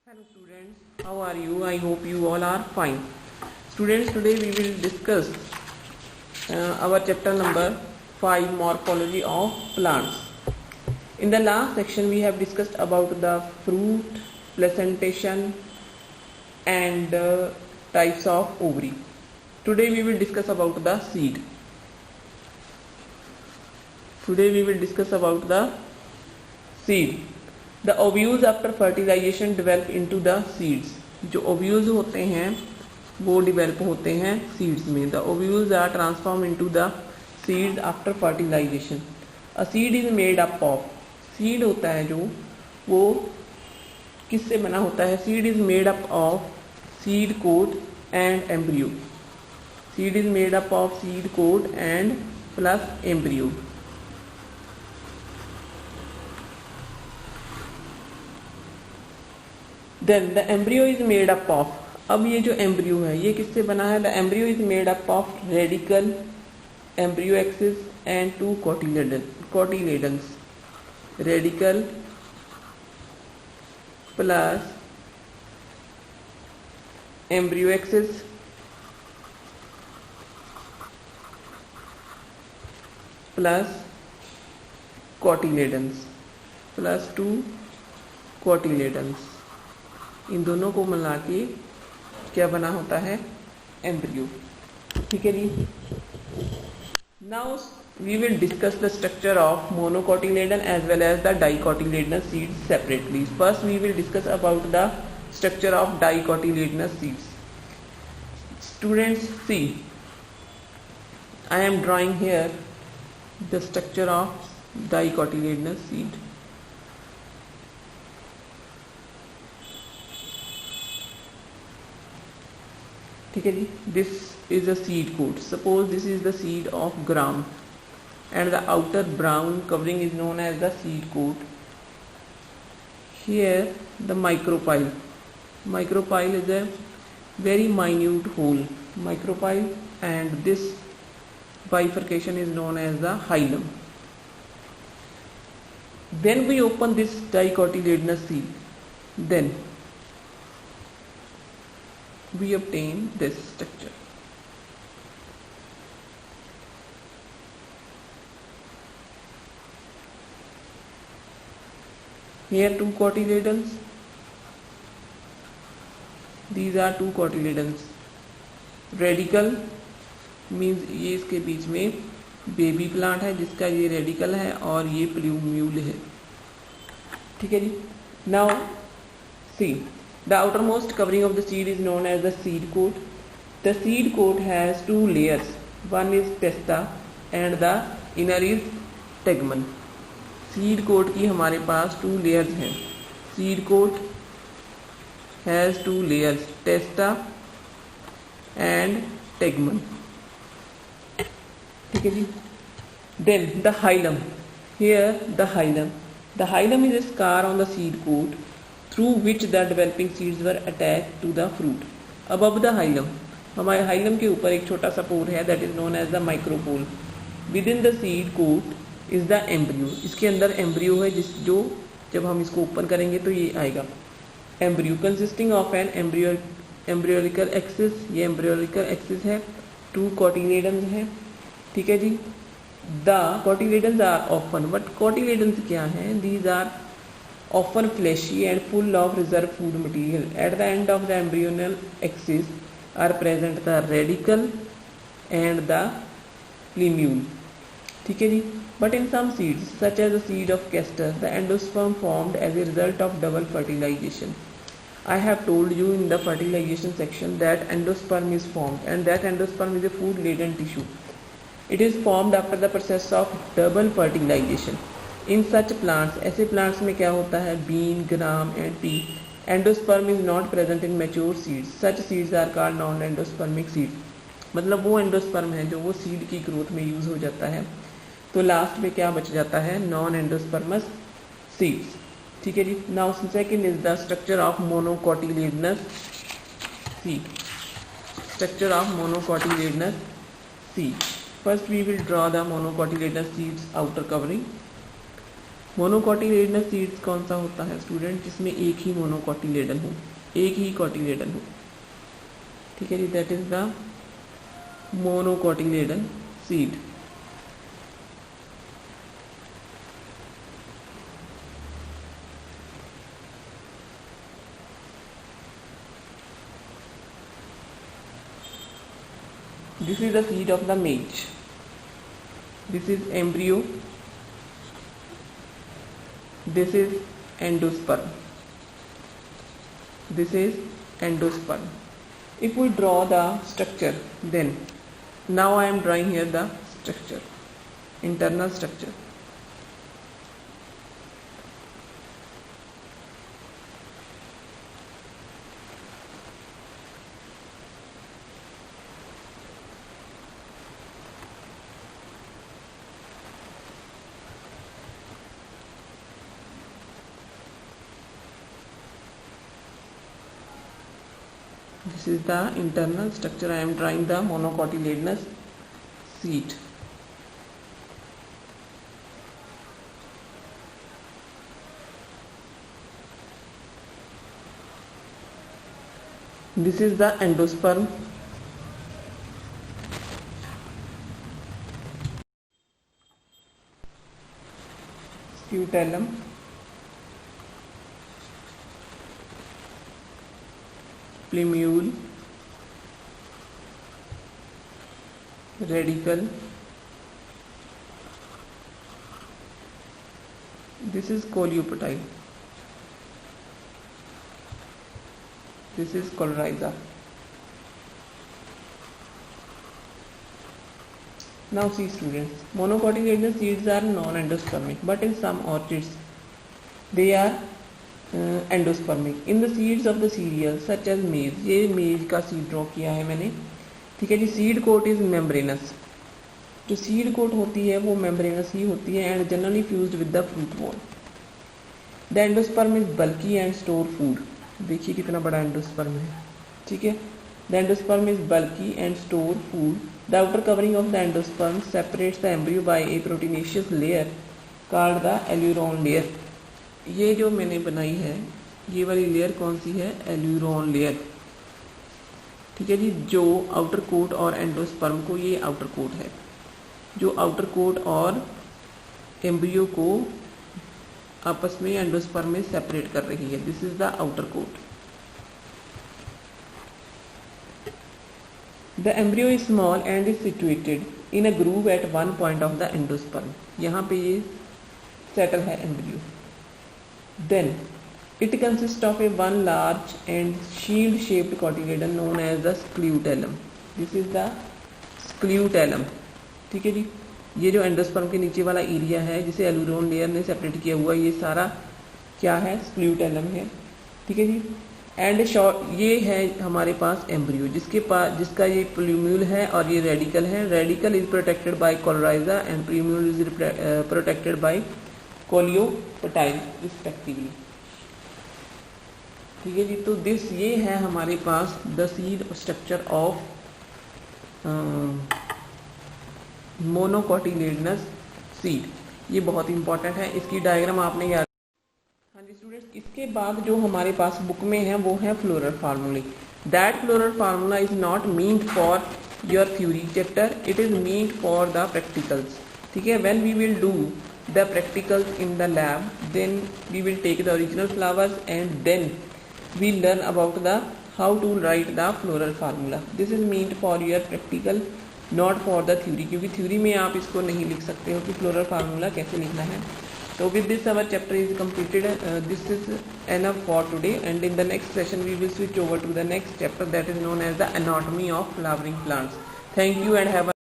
Hello students, how are you? I hope you all are fine. Students, today we will discuss our chapter number 5, Morphology of Plants. In the last section we have discussed about the fruit, placentation and types of ovary. Today we will discuss about the seed. Today we will discuss about the seed. The ovules after fertilization develop into the seeds. जो ovules होते हैं वो develop होते हैं seeds में. The ovules are transformed into the seeds after fertilization. A seed is made up of. Seed होता है जो वो किससे बना होता है? Seed is made up of seed coat and embryo. Seed is made up of seed coat and plus embryo. Then the embryo is made up of. अब ये जो embryo है ये किससे बना है? The embryo is made up of radicle, embryo axis and two cotyledons. Radicle plus embryo axis plus cotyledons plus two cotyledons. इन दोनों को मिला के क्या बना होता है? एम्ब्रियो. ठीक है जी. Now we will discuss the structure of monocotyledon as well as the dicotyledonous seeds separately. First we will discuss about the structure of dicotyledonous seeds. Students see, I am drawing here the structure of dicotyledonous seed. ठीक है जी. This is a seed coat. Suppose this is the seed of gram and the outer brown covering is known as the seed coat. Here the micropyle. Micropyle is a very minute hole. Micropyle, and this bifurcation is known as the hilum. Then we open this dicotyledonous seed. Then we obtain this structure. Here two cotyledons. These are two cotyledons. Radicle means ये इसके बीच में baby plant है जिसका ये radicle है और ये plumule है. ठीक है जी. Now see, the outermost covering of the seed is known as the seed coat. The seed coat has two layers. One is testa and the inner is tegmen. Seed coat की हमारे पास two layers हैं. Seed coat has two layers, testa and tegmen. ठीक है जी. Then the hilum. Here the hilum. The hilum is a scar on the seed coat through which the developing seeds were attached to the fruit. Above the hilum, हमारे hilum के ऊपर एक छोटा सा पोर है, that is known as the micropole. Within the seed coat is the embryo. इसके अंदर embryo है जो जब हम इसको ओपन करेंगे तो ये आएगा. Embryo consisting of an embryological axis. ये embryological axis है. Two cotyledons है. ठीक है जी. The cotyledons are often, but cotyledons क्या हैं? These are often fleshy and full of reserve food material. At the end of the embryonal axis are present the radicle and the plumule. ठीक है जी. But in some seeds, such as the seed of castor, the endosperm formed as a result of double fertilization. I have told you in the fertilization section that endosperm is formed, and that endosperm is a food-laden tissue. It is formed after the process of double fertilization. In such plants, ऐसे plants में क्या होता है? Bean, gram and pea. Endosperm is not present in mature seeds. Such seeds are called non-endospermic seeds. मतलब वो endosperm है जो वो सीड की ग्रोथ में यूज हो जाता है. तो लास्ट में क्या बच जाता है? Non endospermous seeds. ठीक है जी. Now second is the structure of monocotyledonous seed. Structure of monocotyledonous seed. First we will draw the monocotyledonous seeds outer covering. Monocotyledonous seeds कौन सा होता है स्टूडेंट, जिसमें एक ही मोनोकोटिलेडन हो, एक ही कोटिलेडन हो, ठीक है जी, that is the monocotyledon seed. This is the seed of the maize. This is embryo. This is endosperm. This is endosperm. If we draw the structure, then now I am drawing here the structure, internal structure. This is the internal structure. I am drawing the monocotyledonous seed. This is the endosperm. Scutellum. Plumule, radicle. This is coleoptile. This is coryza. Now see students, monocotyledonous seeds are non-endospermic, but in some orchids they are endospermic. In the seeds of the cereal such as maize, ये मेज का seed draw किया है मैंने, ठीक है जी। Seed coat is membranes, जो seed coat होती है वो मेम्ब्रेनस ही होती है and generally fused with the fruit wall. The endosperm is bulky and store food, देखिए कितना बड़ा एंडोस्पर्म है, ठीक है। The endosperm is bulky and store food. The outer covering of the endosperm separates the embryo bye A proteinaceous layer called the aleurone layer. ये जो मैंने बनाई है ये वाली लेयर कौन सी है, एल्यूरोन लेयर, ठीक है जी। जो आउटर कोट और एंडोस्पर्म को, ये आउटर कोट है जो आउटर कोट और एम्ब्रियो को आपस में एंडोस्पर्म में सेपरेट कर रही है। This is the outer coat. The embryo is small and is situated in a groove at one point of the endosperm, यहाँ पे ये सेटल है embryo. Then it consists of a one large and shield-shaped cotyledon known as the scutellum. This is the scutellum, ठीक है जी। ये जो endosperm के नीचे वाला एरिया है जिसे एल्यूरोन लेयर ने सेपरेट किया हुआ, ये सारा क्या है, स्क्ल्यूटेलम है, ठीक है जी। एंड ये है हमारे पास एम्ब्रियो जिसका ये प्लूम्यूल है और ये रेडिकल है। Radicle is protected by coleorhiza and plumule is protected by coleoptile respectively, ठीक है जी। तो ये है हमारे पास the seed structure of monocotyledonous seed, ये बहुत इंपॉर्टेंट है, इसकी डायग्राम आपने याद। हाँ जी स्टूडेंट्स, इसके बाद जो हमारे पास बुक में है वो है फ्लोरल फार्मूले। That floral formula is not meant for your theory chapter, it is meant for the practicals, ठीक है। When we will do the practicals in the lab, then we will take the original flowers and then we learn about the how to write the floral formula. This is meant for your practical, not for the theory, क्योंकि theory में आप इसको नहीं लिख सकते हो कि floral formula कैसे लिखना है। So with this our chapter is completed. This is enough for today, and in the next session we will switch over to the next chapter that is known as the anatomy of flowering plants. Thank you and have a